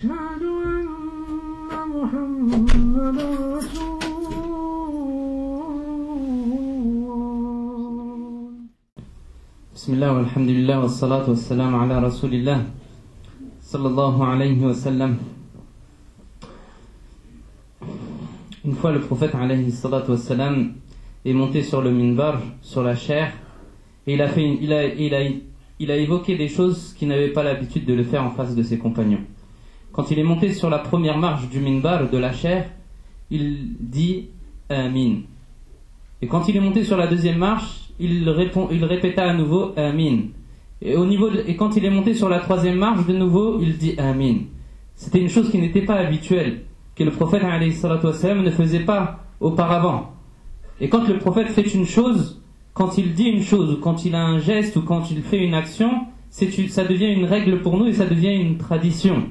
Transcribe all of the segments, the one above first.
أشهد أن محمدا رسول الله. بسم الله والحمد لله والصلاة والسلام على رسول الله صلى الله alayhi wa sallam. Une fois, le prophète alayhi salatu wassalam est monté sur le minbar, sur la chair, et il a évoqué des choses qu'il n'avait pas l'habitude de le faire en face de ses compagnons. Quand il est monté sur la première marche du minbar, de la chair, il dit Amin. Et quand il est monté sur la deuxième marche, il répéta à nouveau Amin. Et quand il est monté sur la troisième marche, de nouveau, il dit Amin. C'était une chose qui n'était pas habituelle, que le prophète alayhi salatu wassalam ne faisait pas auparavant. Et quand le prophète fait une chose, quand il dit une chose, ou quand il a un geste, ou quand il fait une action, ça devient une règle pour nous et ça devient une tradition.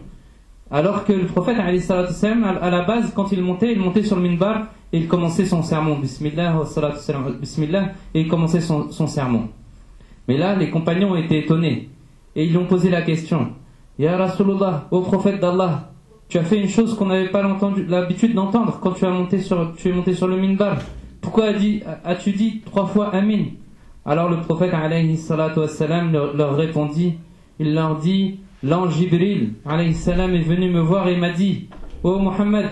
Alors que le prophète alayhi salatu wassalam, à la base, quand il montait sur le minbar et il commençait son sermon. Bismillah, wa salatu wassalam, Bismillah, et il commençait son sermon. Mais là, les compagnons étaient étonnés et ils lui ont posé la question. Ya Rasulullah, ô prophète d'Allah, tu as fait une chose qu'on n'avait pas l'habitude d'entendre quand tu es monté sur le minbar. Pourquoi as-tu dit 3 fois Amin? Alors le prophète alayhi salatu wassalam leur répondit, il leur dit, l'ange Jibril alayhi salam est venu me voir et m'a dit, ô Muhammad,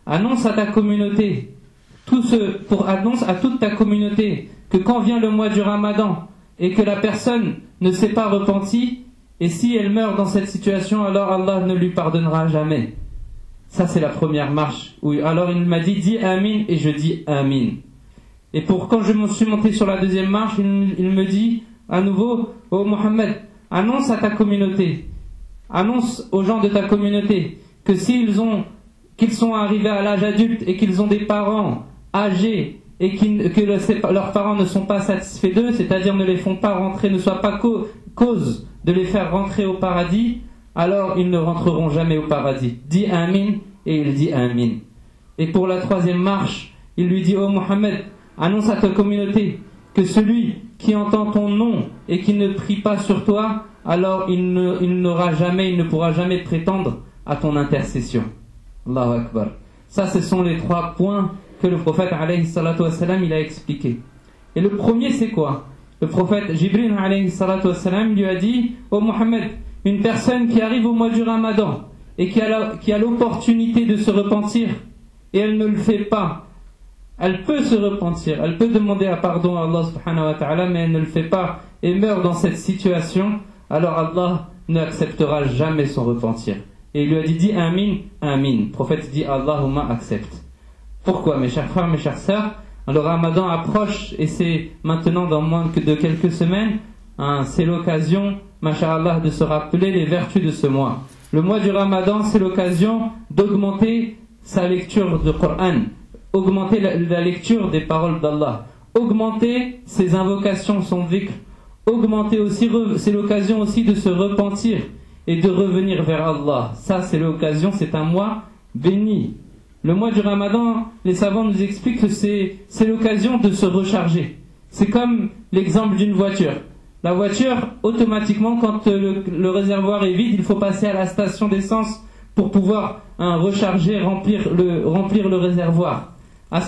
annonce à ta communauté, annonce à toute ta communauté que quand vient le mois du Ramadan et que la personne ne s'est pas repentie, et si elle meurt dans cette situation, alors Allah ne lui pardonnera jamais. Ça c'est la première marche. Oui, alors il m'a dit, dis Amin, et je dis Amin. Et quand je me suis monté sur la deuxième marche, il me dit à nouveau, ô Muhammad, annonce à ta communauté, annonce aux gens de ta communauté que qu'ils sont arrivés à l'âge adulte et qu'ils ont des parents âgés et que leurs parents ne sont pas satisfaits d'eux, c'est-à-dire ne les font pas rentrer, ne soient pas cause de les faire rentrer au paradis, alors ils ne rentreront jamais au paradis. Dis Amin, et il dit Amin. Et pour la troisième marche, il lui dit, ô Muhammad, annonce à ta communauté que celui qui entend ton nom et qui ne prie pas sur toi, alors il ne pourra jamais prétendre à ton intercession. Allahu Akbar. Ça, ce sont les 3 points que le prophète alayhi salatu wassalam il a expliqué. Et le premier, c'est quoi? Le prophète Jibril alayhi salatu wassalam lui a dit, ô Muhammad, une personne qui arrive au mois du Ramadan et qui a l'opportunité de se repentir et elle ne le fait pas, elle peut se repentir, elle peut demander pardon à Allah subhanahu wa ta'ala, mais elle ne le fait pas et meurt dans cette situation, alors Allah n'acceptera jamais son repentir. Et il lui a dit, dis Amin, Amin. Le prophète dit, Allahumma accepte. Pourquoi, mes chers frères, mes chères sœurs? Le Ramadan approche et c'est maintenant dans moins que de quelques semaines, c'est l'occasion, masha'Allah, de se rappeler les vertus de ce mois. Le mois du Ramadan, c'est l'occasion d'augmenter sa lecture du Coran, augmenter la lecture des paroles d'Allah, augmenter ses invocations, son dhikr, augmenter aussi, c'est l'occasion aussi de se repentir et de revenir vers Allah. Ça, c'est l'occasion, c'est un mois béni. Le mois du Ramadan, les savants nous expliquent que c'est l'occasion de se recharger. C'est comme l'exemple d'une voiture. La voiture, automatiquement, quand le réservoir est vide, il faut passer à la station d'essence pour pouvoir recharger, remplir le réservoir.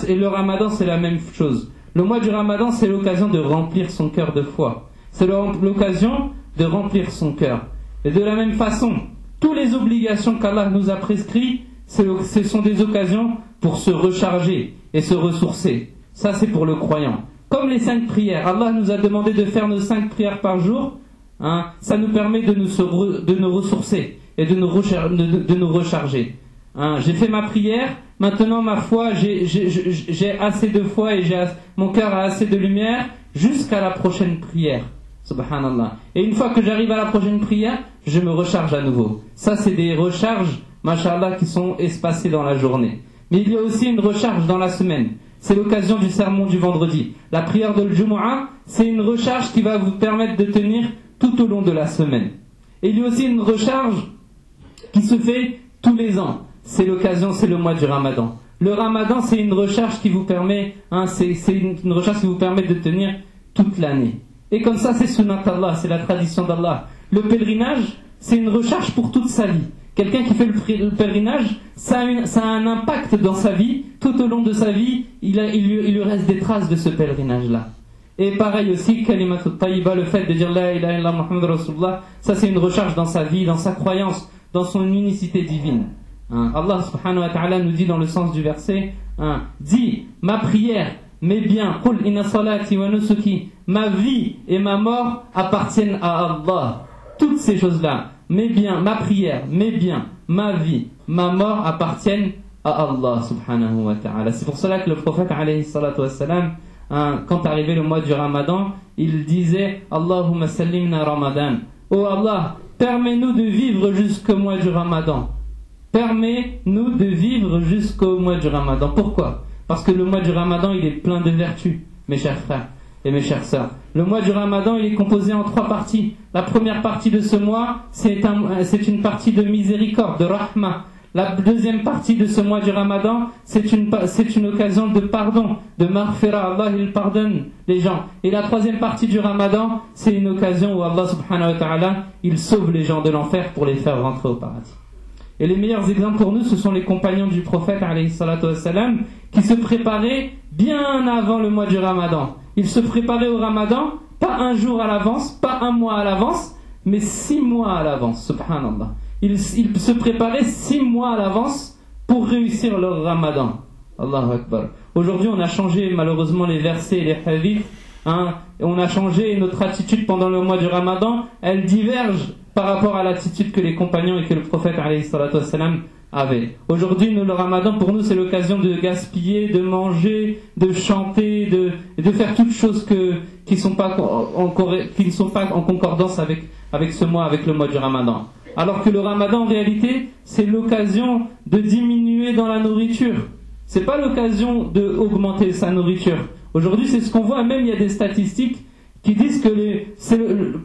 Et le Ramadan, c'est la même chose. Le mois du Ramadan, c'est l'occasion de remplir son cœur de foi. C'est l'occasion de remplir son cœur. Et de la même façon, toutes les obligations qu'Allah nous a prescrites, ce sont des occasions pour se recharger et se ressourcer. Ça, c'est pour le croyant. Comme les 5 prières, Allah nous a demandé de faire nos 5 prières par jour. Ça nous permet de nous ressourcer et de nous recharger. J'ai fait ma prière, maintenant ma foi, j'ai assez de foi et mon cœur a assez de lumière jusqu'à la prochaine prière. Subhanallah. Et une fois que j'arrive à la prochaine prière, je me recharge à nouveau. Ça, c'est des recharges, masha'Allah, qui sont espacées dans la journée. Mais il y a aussi une recharge dans la semaine. C'est l'occasion du sermon du vendredi. La prière de l'Jumu'ah, c'est une recharge qui va vous permettre de tenir tout au long de la semaine. Et il y a aussi une recharge qui se fait tous les ans. C'est l'occasion, c'est le mois du Ramadan. Le Ramadan, c'est une recharge qui vous permet, c'est une recharge qui vous permet de tenir toute l'année. Et comme ça, c'est sunnat Allah, c'est la tradition d'Allah. Le pèlerinage, c'est une recharge pour toute sa vie. Quelqu'un qui fait le pèlerinage, ça a un impact dans sa vie. Tout au long de sa vie, il lui reste des traces de ce pèlerinage-là. Et pareil aussi, kalimatul tayyiba, le fait de dire la ilaha illallah Muhammad Rasulullah, ça c'est une recharge dans sa vie, dans sa croyance, dans son unicité divine. Allah subhanahu wa ta'ala nous dit dans le sens du verset, dis, ma prière, mes biens, qul inna salati wa nusuki, ma vie et ma mort appartiennent à Allah. Toutes ces choses-là, mes biens, ma prière, mes biens, ma vie, ma mort appartiennent à Allah subhanahu wa ta'ala. C'est pour cela que le prophète alayhi salatu wassalam, quand arrivait le mois du Ramadan, il disait Allahumma sallimna Ramadan. Oh Allah, permets-nous de vivre jusqu'au mois du Ramadan. Permets-nous de vivre jusqu'au mois du Ramadan. Pourquoi? Parce que le mois du Ramadan, il est plein de vertus, mes chers frères et mes chères sœurs. Le mois du Ramadan, il est composé en 3 parties. La première partie de ce mois, c'est une partie de miséricorde, de rahma. La deuxième partie de ce mois du Ramadan, c'est une occasion de pardon, de maghfira. Allah, il pardonne les gens. Et la troisième partie du Ramadan, c'est une occasion où Allah subhanahu wa ta'ala, il sauve les gens de l'enfer pour les faire rentrer au paradis. Et les meilleurs exemples pour nous, ce sont les compagnons du prophète alayhi salatu wassalam, qui se préparaient bien avant le mois du Ramadan. Ils se préparaient au Ramadan, pas un jour à l'avance, pas un mois à l'avance, mais 6 mois à l'avance, subhanallah. Ils se préparaient 6 mois à l'avance pour réussir leur Ramadan. Allahu Akbar. Aujourd'hui, on a changé malheureusement les versets et les hadiths. On a changé notre attitude pendant le mois du Ramadan. Elle diverge par rapport à l'attitude que les compagnons et que le prophète alayhi salatu wassalam avait. Aujourd'hui, le Ramadan, pour nous, c'est l'occasion de gaspiller, de manger, de chanter, de faire toutes choses qui ne sont pas en concordance avec ce mois, avec le mois du Ramadan. Alors que le Ramadan, en réalité, c'est l'occasion de diminuer dans la nourriture. C'est pas l'occasion d'augmenter sa nourriture. Aujourd'hui, c'est ce qu'on voit, même il y a des statistiques qui disent que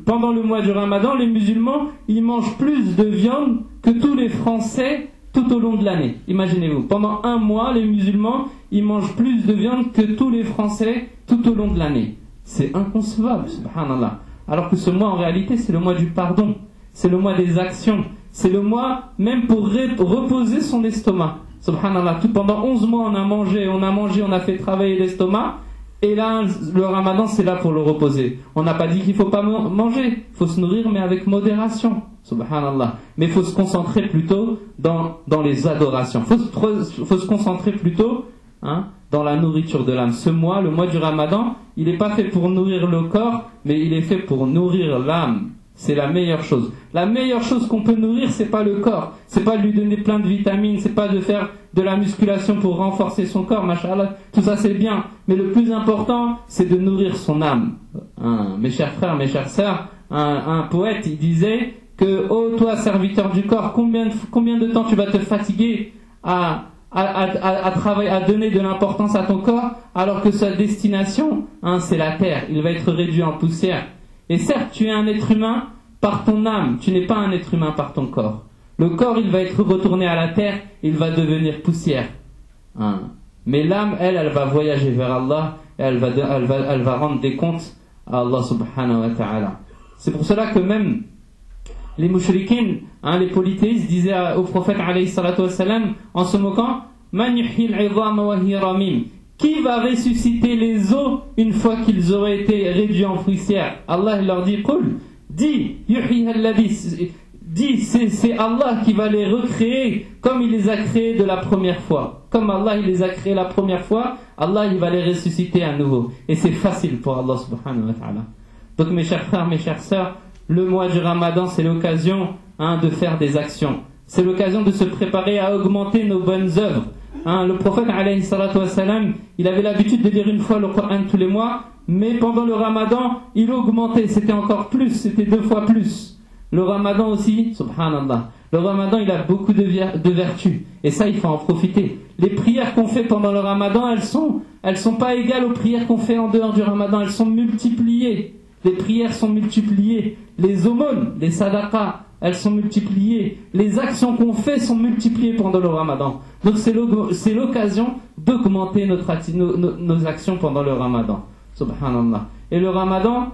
pendant le mois du Ramadan, les musulmans, ils mangent plus de viande que tous les Français tout au long de l'année. Imaginez-vous, pendant un mois, les musulmans, ils mangent plus de viande que tous les Français tout au long de l'année. C'est inconcevable, subhanallah. Alors que ce mois, en réalité, c'est le mois du pardon. C'est le mois des actions. C'est le mois même pour reposer son estomac. Subhanallah, pendant 11 mois, on a mangé, on a fait travailler l'estomac. Et là, le Ramadan, c'est là pour le reposer. On n'a pas dit qu'il ne faut pas manger. Il faut se nourrir, mais avec modération. Subhanallah. Mais il faut se concentrer plutôt dans les adorations. Il faut se concentrer plutôt dans la nourriture de l'âme. Ce mois, le mois du Ramadan, il n'est pas fait pour nourrir le corps, mais il est fait pour nourrir l'âme. C'est la meilleure chose. La meilleure chose qu'on peut nourrir, c'est pas le corps. C'est pas de lui donner plein de vitamines. C'est pas de faire de la musculation pour renforcer son corps, machallah. Tout ça, c'est bien. Mais le plus important, c'est de nourrir son âme. Mes chers frères, mes chères sœurs, un poète, il disait que, oh, toi, serviteur du corps, combien de temps tu vas te fatiguer à travailler, à donner de l'importance à ton corps, alors que sa destination, c'est la terre. Il va être réduit en poussière. Et certes, tu es un être humain par ton âme, tu n'es pas un être humain par ton corps. Le corps, il va être retourné à la terre, il va devenir poussière. Mais l'âme, elle va voyager vers Allah, et elle va rendre des comptes à Allah subhanahu wa ta'ala. C'est pour cela que même les mouchriquins, les polythéistes, disaient au prophète alayhi salatu wassalam, en se moquant, Man yuhyil 'idhama wa hiya ramim. Qui va ressusciter les os une fois qu'ils auraient été réduits en poussière? Allah leur dit, Qul, dis, c'est Allah qui va les recréer comme il les a créés de la première fois. Comme Allah il les a créés la première fois, Allah il va les ressusciter à nouveau. Et c'est facile pour Allah subhanahu wa ta'ala. Donc mes chers frères, mes chères sœurs, le mois du Ramadan c'est l'occasion de faire des actions. C'est l'occasion de se préparer à augmenter nos bonnes œuvres. Le prophète alayhi salatu wassalam, il avait l'habitude de lire une fois le Coran tous les mois, mais pendant le Ramadan, il augmentait, c'était encore plus, c'était 2 fois plus. Le Ramadan aussi, subhanallah, le Ramadan il a beaucoup de vertus, et ça il faut en profiter. Les prières qu'on fait pendant le Ramadan, elles sont pas égales aux prières qu'on fait en dehors du Ramadan, elles sont multipliées. Les prières sont multipliées, les aumônes, les sadaqas, elles sont multipliées, les actions qu'on fait sont multipliées pendant le Ramadan. Donc c'est l'occasion d'augmenter nos actions pendant le Ramadan. Subhanallah. Et le Ramadan,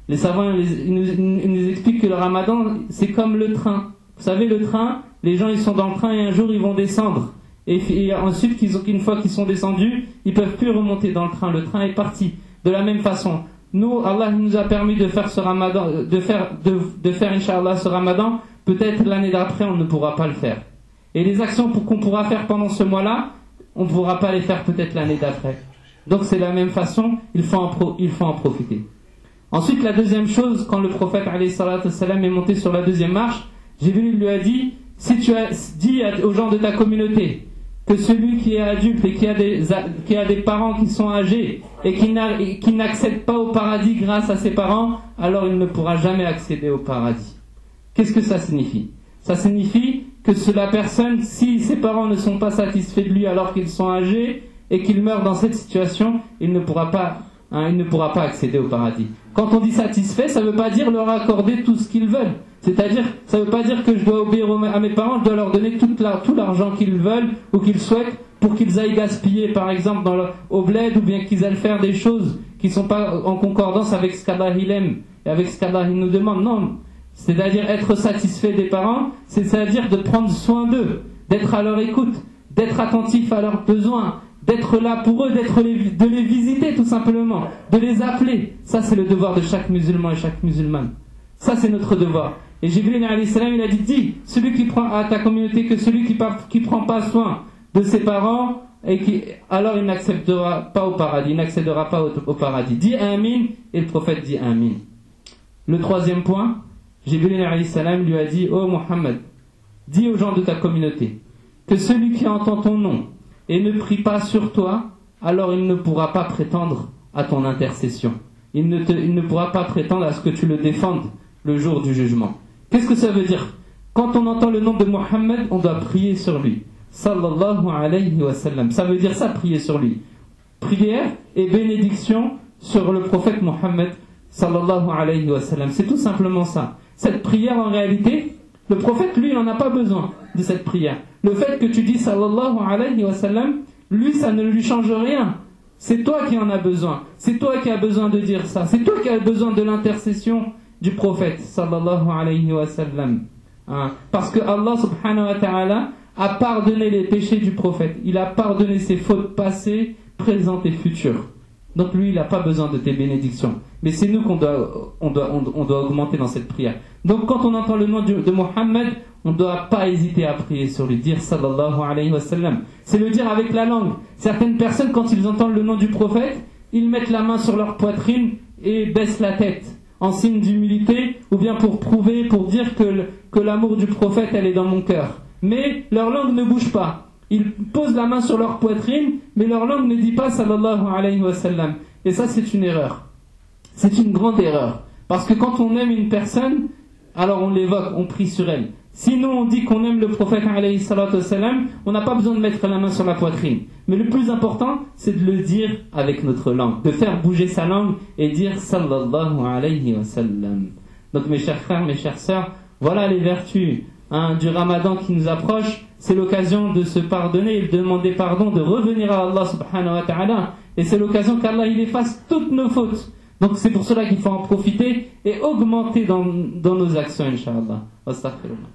les savants ils nous expliquent que le Ramadan c'est comme le train. Vous savez, le train, Les gens ils sont dans le train et un jour ils vont descendre. Et ensuite, une fois qu'ils sont descendus, ils ne peuvent plus remonter dans le train. Le train est parti. De la même façon, nous, Allah nous a permis de faire ce ramadan, de faire Inch'Allah ce ramadan. Peut-être l'année d'après, on ne pourra pas le faire. Et les actions qu'on pourra faire pendant ce mois-là, on ne pourra pas les faire peut-être l'année d'après. Donc c'est de la même façon, il faut en profiter. Ensuite, la deuxième chose, quand le prophète alayhi salatu wassalam est monté sur la deuxième marche, Jibril lui a dit, si tu as dit aux gens de ta communauté que celui qui est adulte et qui a des parents qui sont âgés et qui n'accède pas au paradis grâce à ses parents, alors il ne pourra jamais accéder au paradis. Qu'est-ce que ça signifie? Ça signifie que la personne, si ses parents ne sont pas satisfaits de lui alors qu'ils sont âgés et qu'il meurt dans cette situation, il ne pourra pas accéder au paradis. Quand on dit satisfait, ça ne veut pas dire leur accorder tout ce qu'ils veulent. C'est-à-dire, ça ne veut pas dire que je dois obéir à mes parents, je dois leur donner tout l'argent qu'ils veulent ou qu'ils souhaitent pour qu'ils aillent gaspiller, par exemple, au bled, ou bien qu'ils aillent faire des choses qui ne sont pas en concordance avec ce qu'Allah il aime et avec ce qu'Allah il nous demande. Non. C'est-à-dire être satisfait des parents, c'est-à-dire de prendre soin d'eux, d'être à leur écoute, d'être attentif à leurs besoins, d'être là pour eux, de les visiter tout simplement, de les appeler. Ça c'est le devoir de chaque musulman et chaque musulmane. Ça c'est notre devoir. Et Jibril alayhi salam il a dit, dis, celui qui prend à ta communauté que celui qui prend pas soin de ses parents, alors il n'accédera pas au paradis, il n'accédera pas au paradis. Dis Amin, et le prophète dit Amin. Le troisième point, Jibril alayhi salam lui a dit, ô Muhammad, dis aux gens de ta communauté que celui qui entend ton nom et ne prie pas sur toi, alors il ne pourra pas prétendre à ton intercession. Il ne pourra pas prétendre à ce que tu le défendes le jour du jugement. Qu'est-ce que ça veut dire? Quand on entend le nom de Mohammed, on doit prier sur lui. Sallallahu alayhi wa sallam. Ça veut dire ça, prier sur lui. Prière et bénédiction sur le prophète Mohammed sallallahu alayhi wa sallam. C'est tout simplement ça. Cette prière, en réalité, le prophète, lui, il n'en a pas besoin de cette prière. Le fait que tu dis sallallahu alayhi wa sallam, lui, ça ne lui change rien. C'est toi qui en as besoin. C'est toi qui as besoin de dire ça. C'est toi qui as besoin de l'intercession du prophète sallallahu alayhi wa sallam. Parce que Allah subhanahu wa ta'ala a pardonné les péchés du prophète. Il a pardonné ses fautes passées, présentes et futures. Donc lui, il n'a pas besoin de tes bénédictions. Mais c'est nous qu'on doit augmenter dans cette prière. Donc quand on entend le nom de Mohammed, on ne doit pas hésiter à prier sur lui, dire sallallahu alayhi wa sallam. C'est le dire avec la langue. Certaines personnes, quand ils entendent le nom du prophète, ils mettent la main sur leur poitrine et baissent la tête, en signe d'humilité, ou bien pour prouver, pour dire que l'amour du prophète, elle est dans mon cœur. Mais leur langue ne bouge pas. Ils posent la main sur leur poitrine, mais leur langue ne dit pas sallallahu alayhi wa sallam. Et ça, c'est une erreur. C'est une grande erreur. Parce que quand on aime une personne, alors on l'évoque, on prie sur elle. Si nous on dit qu'on aime le prophète alayhi salatu wassalam, on n'a pas besoin de mettre la main sur la poitrine. Mais le plus important, c'est de le dire avec notre langue, de faire bouger sa langue et dire sallallahu alayhi wa sallam. Donc mes chers frères, mes chères sœurs, voilà les vertus du ramadan qui nous approche. C'est l'occasion de se pardonner et de demander pardon, de revenir à Allah subhanahu wa ta'ala. Et c'est l'occasion qu'Allah il efface toutes nos fautes. Donc c'est pour cela qu'il faut en profiter et augmenter dans nos actions, Inch'Allah. Astaghfirullah.